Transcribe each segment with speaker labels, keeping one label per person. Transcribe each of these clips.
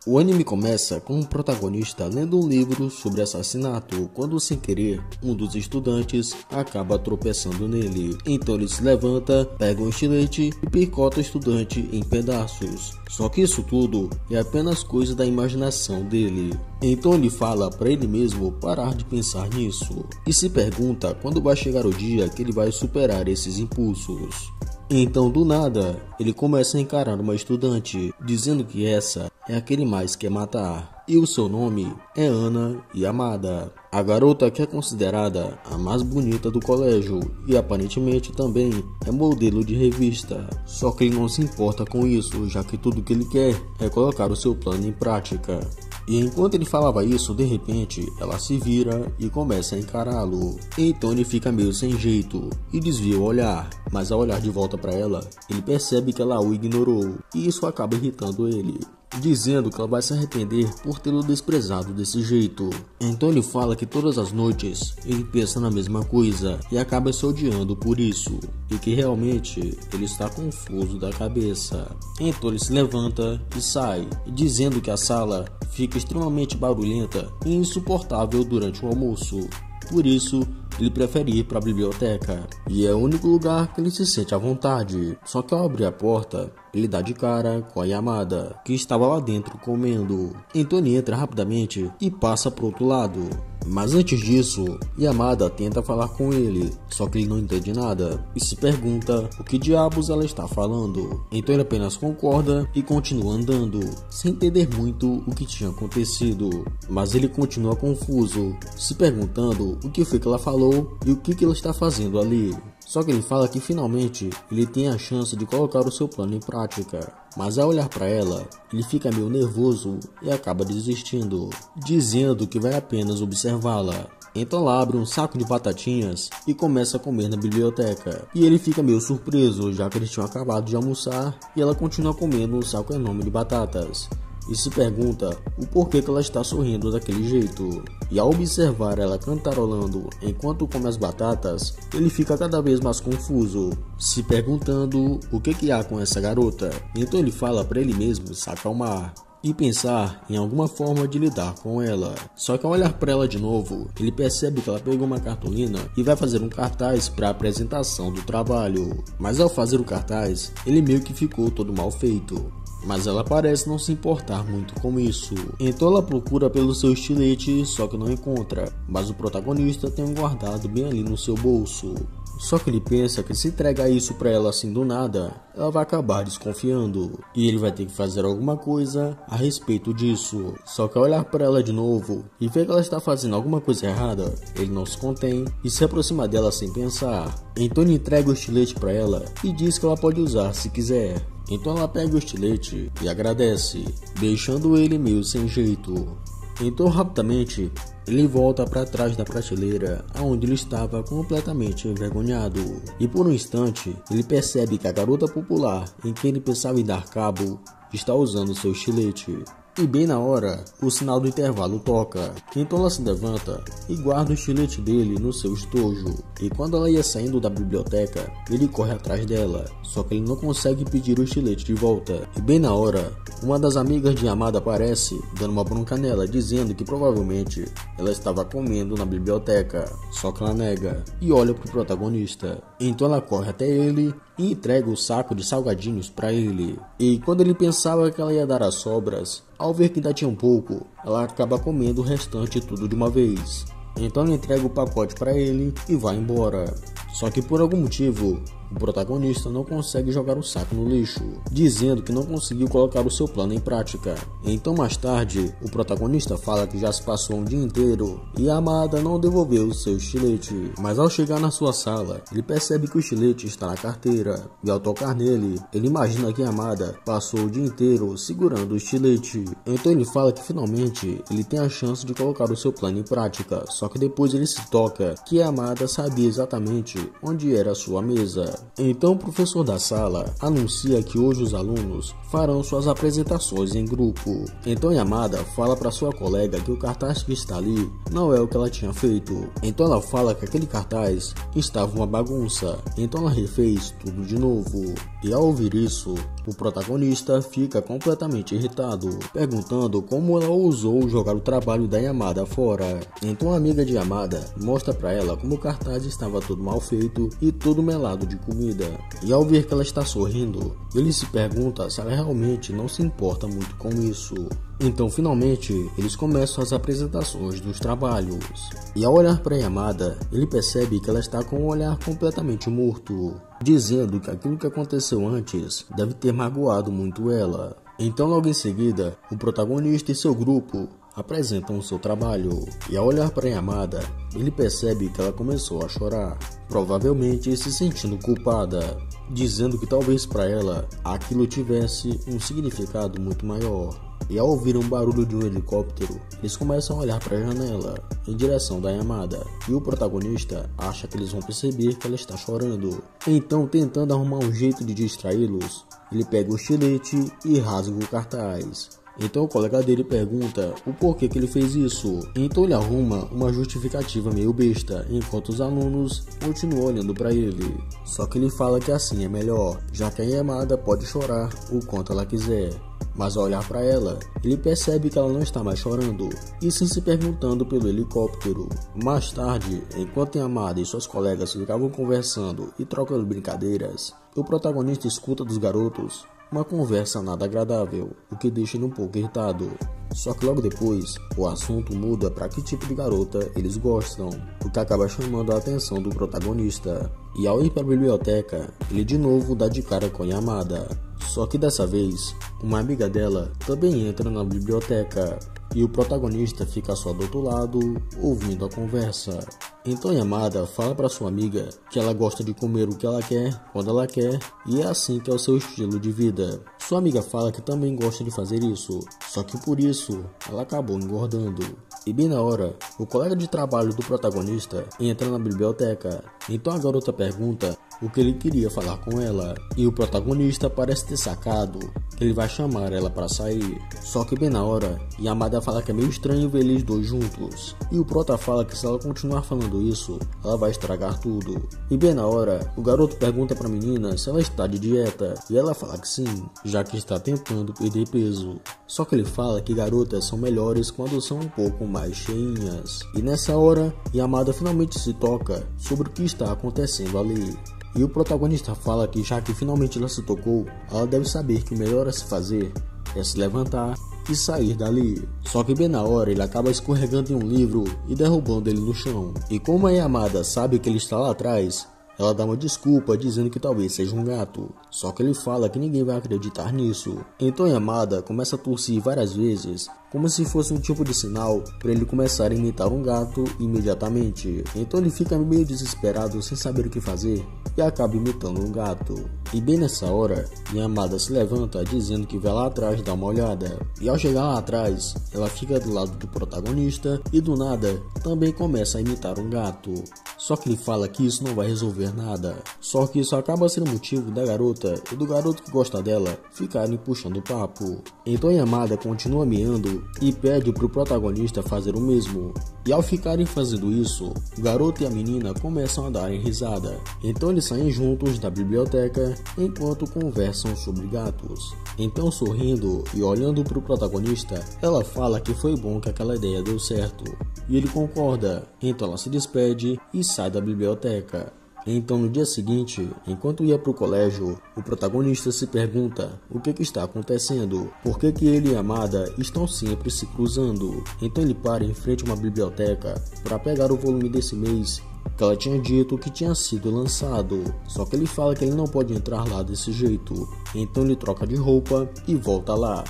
Speaker 1: O anime começa com o protagonista lendo um livro sobre assassinato, quando sem querer, um dos estudantes acaba tropeçando nele. Então ele se levanta, pega um estilete e picota o estudante em pedaços. Só que isso tudo é apenas coisa da imaginação dele. Então ele fala para ele mesmo parar de pensar nisso e se pergunta quando vai chegar o dia que ele vai superar esses impulsos. Então do nada, ele começa a encarar uma estudante, dizendo que essa é a que ele mais quer matar. E o seu nome é Ana Yamada, a garota que é considerada a mais bonita do colégio e aparentemente também é modelo de revista. Só que ele não se importa com isso, já que tudo que ele quer é colocar o seu plano em prática. E enquanto ele falava isso, de repente, ela se vira e começa a encará-lo. Então ele fica meio sem jeito e desvia o olhar, mas ao olhar de volta para ela, ele percebe que ela o ignorou e isso acaba irritando ele, dizendo que ela vai se arrepender por tê-lo desprezado desse jeito. Então ele fala que todas as noites ele pensa na mesma coisa e acaba se odiando por isso, e que realmente ele está confuso da cabeça. Então ele se levanta e sai, dizendo que a sala fica extremamente barulhenta e insuportável durante o almoço. Por isso, ele prefere ir para a biblioteca, e é o único lugar que ele se sente à vontade. Só que ao abrir a porta, ele dá de cara com a Yamada, que estava lá dentro comendo. Então ele entra rapidamente e passa para o outro lado. Mas antes disso, Yamada tenta falar com ele, só que ele não entende nada e se pergunta o que diabos ela está falando. Então ele apenas concorda e continua andando, sem entender muito o que tinha acontecido. Mas ele continua confuso, se perguntando o que foi que ela falou e o que ela está fazendo ali. Só que ele fala que finalmente ele tem a chance de colocar o seu plano em prática. Mas ao olhar para ela, ele fica meio nervoso e acaba desistindo, dizendo que vai apenas observá-la. Então ela abre um saco de batatinhas e começa a comer na biblioteca. E ele fica meio surpreso, já que eles tinham acabado de almoçar, e ela continua comendo um saco enorme de batatas. E se pergunta o porquê que ela está sorrindo daquele jeito. E ao observar ela cantarolando enquanto come as batatas, ele fica cada vez mais confuso, se perguntando o que há com essa garota. Então ele fala para ele mesmo se acalmar e pensar em alguma forma de lidar com ela. Só que ao olhar para ela de novo, ele percebe que ela pegou uma cartolina e vai fazer um cartaz para a apresentação do trabalho. Mas ao fazer o cartaz, ele meio que ficou todo mal feito. Mas ela parece não se importar muito com isso. Então ela procura pelo seu estilete, só que não encontra. Mas o protagonista tem um guardado bem ali no seu bolso. Só que ele pensa que se entregar isso pra ela assim do nada, ela vai acabar desconfiando. E ele vai ter que fazer alguma coisa a respeito disso. Só que ao olhar pra ela de novo e ver que ela está fazendo alguma coisa errada, ele não se contém e se aproxima dela sem pensar. Então ele entrega o estilete pra ela e diz que ela pode usar se quiser. Então ela pega o estilete e agradece, deixando ele meio sem jeito. Então rapidamente ele volta para trás da prateleira, onde ele estava completamente envergonhado. E por um instante ele percebe que a garota popular em quem ele pensava em dar cabo está usando seu estilete. E bem na hora, o sinal do intervalo toca. Então ela se levanta e guarda o estilete dele no seu estojo. E quando ela ia saindo da biblioteca, ele corre atrás dela. Só que ele não consegue pedir o estilete de volta. E bem na hora, uma das amigas de Yamada aparece, dando uma bronca nela, dizendo que provavelmente ela estava comendo na biblioteca. Só que ela nega e olha pro protagonista. Então ela corre até ele e entrega o saco de salgadinhos para ele. E quando ele pensava que ela ia dar as sobras, ao ver que ainda tinha um pouco, ela acaba comendo o restante tudo de uma vez. Então ela entrega o pacote para ele e vai embora. Só que por algum motivo, o protagonista não consegue jogar o saco no lixo, dizendo que não conseguiu colocar o seu plano em prática. Então mais tarde, o protagonista fala que já se passou um dia inteiro e a amada não devolveu o seu estilete. Mas ao chegar na sua sala, ele percebe que o estilete está na carteira. E ao tocar nele, ele imagina que a amada passou o dia inteiro segurando o estilete. Então ele fala que finalmente ele tem a chance de colocar o seu plano em prática. Só que depois ele se toca que a amada sabia exatamente onde era a sua mesa. Então o professor da sala anuncia que hoje os alunos farão suas apresentações em grupo. Então Yamada fala para sua colega que o cartaz que está ali não é o que ela tinha feito. Então ela fala que aquele cartaz estava uma bagunça. Então ela refez tudo de novo. E ao ouvir isso, O protagonista fica completamente irritado, perguntando como ela ousou jogar o trabalho da Yamada fora. Então a amiga de Yamada mostra pra ela como o cartaz estava todo mal feito e todo melado de comida. E ao ver que ela está sorrindo, ele se pergunta se ela realmente não se importa muito com isso. Então finalmente eles começam as apresentações dos trabalhos. E ao olhar para Yamada, ele percebe que ela está com um olhar completamente morto, dizendo que aquilo que aconteceu antes deve ter magoado muito ela. Então logo em seguida, o protagonista e seu grupo apresentam o seu trabalho. E ao olhar para Yamada, ele percebe que ela começou a chorar, provavelmente se sentindo culpada, dizendo que talvez para ela aquilo tivesse um significado muito maior. E ao ouvir um barulho de um helicóptero, eles começam a olhar para a janela, em direção da Yamada, e o protagonista acha que eles vão perceber que ela está chorando. Então, tentando arrumar um jeito de distraí-los, ele pega o estilete e rasga o cartaz. Então o colega dele pergunta o porquê que ele fez isso. Então ele arruma uma justificativa meio besta, enquanto os alunos continuam olhando para ele. Só que ele fala que assim é melhor, já que a Yamada pode chorar o quanto ela quiser. Mas ao olhar para ela, ele percebe que ela não está mais chorando, e sim se perguntando pelo helicóptero. Mais tarde, enquanto Yamada e suas colegas ficavam conversando e trocando brincadeiras, o protagonista escuta dos garotos uma conversa nada agradável, o que deixa ele um pouco irritado. Só que logo depois, o assunto muda para que tipo de garota eles gostam, o que acaba chamando a atenção do protagonista. E ao ir para a biblioteca, ele de novo dá de cara com Yamada. Só que dessa vez, uma amiga dela também entra na biblioteca, e o protagonista fica só do outro lado, ouvindo a conversa. Então Yamada fala para sua amiga que ela gosta de comer o que ela quer, quando ela quer, e é assim que é o seu estilo de vida. Sua amiga fala que também gosta de fazer isso, só que por isso ela acabou engordando. E bem na hora, o colega de trabalho do protagonista entra na biblioteca. Então a garota pergunta o que ele queria falar com ela, e o protagonista parece ter sacado que ele vai chamar ela para sair. Só que bem na hora, Yamada fala que é meio estranho ver eles dois juntos, e o prota fala que se ela continuar falando isso, ela vai estragar tudo. E bem na hora, o garoto pergunta para a menina se ela está de dieta, e ela fala que sim, já que está tentando perder peso. Só que ele fala que garotas são melhores quando são um pouco mais cheinhas. E nessa hora, Yamada finalmente se toca sobre o que está acontecendo ali. E o protagonista fala que já que finalmente ela se tocou, ela deve saber que o melhor a se fazer é se levantar e sair dali. Só que bem na hora ele acaba escorregando em um livro e derrubando ele no chão. E como a Yamada sabe que ele está lá atrás, ela dá uma desculpa dizendo que talvez seja um gato. Só que ele fala que ninguém vai acreditar nisso. Então Yamada começa a tossir várias vezes, como se fosse um tipo de sinal para ele começar a imitar um gato imediatamente. Então ele fica meio desesperado sem saber o que fazer e acaba imitando um gato. E bem nessa hora, Yamada se levanta dizendo que vai lá atrás dar uma olhada. E ao chegar lá atrás, ela fica do lado do protagonista e do nada também começa a imitar um gato. Só que ele fala que isso não vai resolver nada. Só que isso acaba sendo motivo da garota e do garoto que gosta dela ficarem puxando o papo. Então Yamada continua miando e pede pro protagonista fazer o mesmo. E ao ficarem fazendo isso, o garoto e a menina começam a darem risada. Então eles saem juntos da biblioteca enquanto conversam sobre gatos. Então, sorrindo e olhando pro protagonista, ela fala que foi bom que aquela ideia deu certo. E ele concorda, então ela se despede e sai da biblioteca. Então no dia seguinte, enquanto ia para o colégio, o protagonista se pergunta o que está acontecendo, por que ele e Yamada estão sempre se cruzando. Então ele para em frente a uma biblioteca para pegar o volume desse mês que ela tinha dito que tinha sido lançado, só que ele fala que ele não pode entrar lá desse jeito. Então ele troca de roupa e volta lá.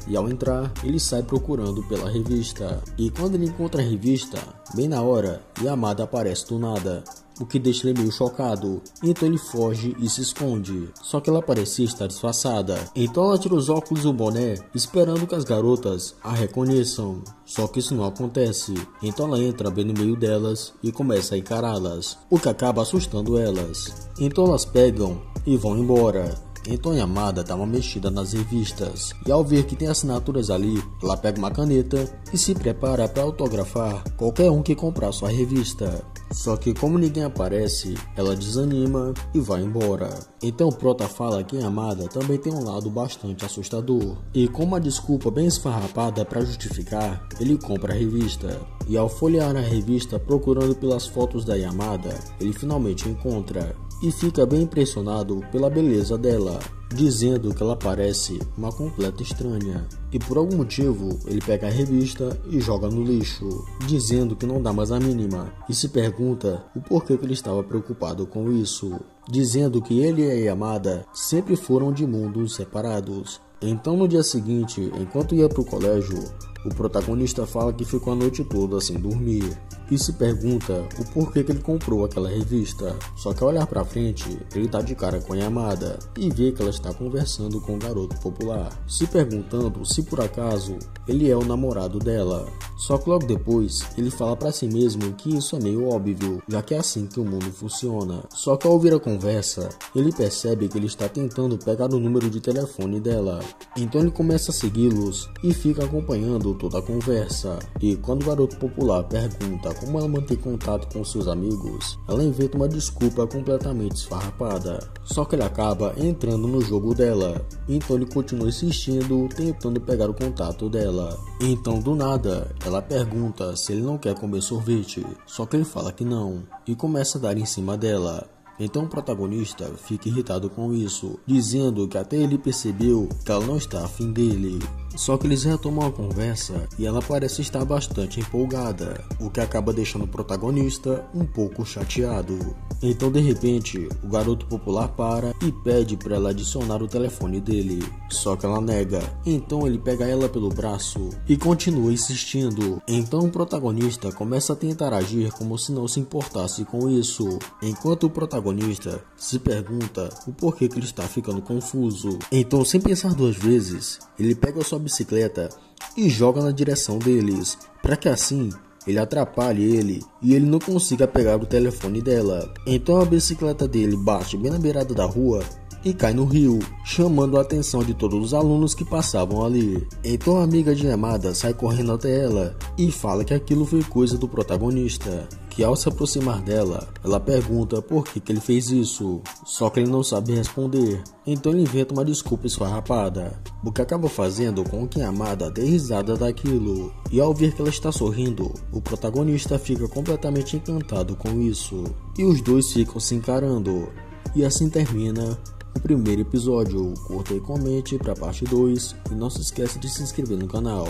Speaker 1: E ao entrar, ele sai procurando pela revista. E quando ele encontra a revista, bem na hora, Yamada aparece do nada, o que deixa ele meio chocado. Então ele foge e se esconde. Só que ela parecia estar disfarçada. Então ela tira os óculos e o boné, esperando que as garotas a reconheçam. Só que isso não acontece. Então ela entra bem no meio delas e começa a encará-las, o que acaba assustando elas. Então elas pegam e vão embora. Então Yamada dá uma mexida nas revistas e ao ver que tem assinaturas ali, ela pega uma caneta e se prepara para autografar qualquer um que comprar sua revista. Só que como ninguém aparece, ela desanima e vai embora. Então o prota fala que Yamada também tem um lado bastante assustador. E com uma desculpa bem esfarrapada para justificar, ele compra a revista. E ao folhear a revista procurando pelas fotos da Yamada, ele finalmente encontra. E fica bem impressionado pela beleza dela, dizendo que ela parece uma completa estranha. E por algum motivo, ele pega a revista e joga no lixo, dizendo que não dá mais a mínima, e se pergunta o porquê que ele estava preocupado com isso, dizendo que ele e a Yamada sempre foram de mundos separados. Então no dia seguinte, enquanto ia para o colégio, o protagonista fala que ficou a noite toda sem dormir e se pergunta o porquê que ele comprou aquela revista. Só que ao olhar pra frente, ele tá de cara com a Yamada e vê que ela está conversando com o garoto popular, se perguntando se por acaso ele é o namorado dela. Só que logo depois, ele fala pra si mesmo que isso é meio óbvio, já que é assim que o mundo funciona. Só que ao ouvir a conversa, ele percebe que ele está tentando pegar o número de telefone dela. Então ele começa a segui-los e fica acompanhando toda a conversa. E quando o garoto popular pergunta como ela mantém contato com seus amigos, ela inventa uma desculpa completamente esfarrapada. Só que ele acaba entrando no jogo dela. Então ele continua insistindo, tentando pegar o contato dela. Então do nada, ela pergunta se ele não quer comer sorvete. Só que ele fala que não e começa a dar em cima dela. Então o protagonista fica irritado com isso, dizendo que até ele percebeu que ela não está afim dele. Só que eles retomam a conversa e ela parece estar bastante empolgada, o que acaba deixando o protagonista um pouco chateado. Então de repente, o garoto popular para e pede para ela adicionar o telefone dele. Só que ela nega, então ele pega ela pelo braço e continua insistindo. Então o protagonista começa a tentar agir como se não se importasse com isso, enquanto o protagonista se pergunta o porquê que ele está ficando confuso. Então sem pensar duas vezes, ele pega a sua bicicleta e joga na direção deles, para que assim ele atrapalhe ele e ele não consiga pegar o telefone dela. Então a bicicleta dele bate bem na beirada da rua e cai no rio, chamando a atenção de todos os alunos que passavam ali. Então a amiga de Yamada sai correndo até ela e fala que aquilo foi coisa do protagonista, que ao se aproximar dela, ela pergunta por que ele fez isso, só que ele não sabe responder. Então ele inventa uma desculpa esfarrapada, o que acaba fazendo com que Yamada dê risada daquilo. E ao ver que ela está sorrindo, o protagonista fica completamente encantado com isso, e os dois ficam se encarando. E assim termina o primeiro episódio. Curta e comente para parte 2 e não se esqueça de se inscrever no canal.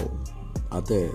Speaker 1: Até!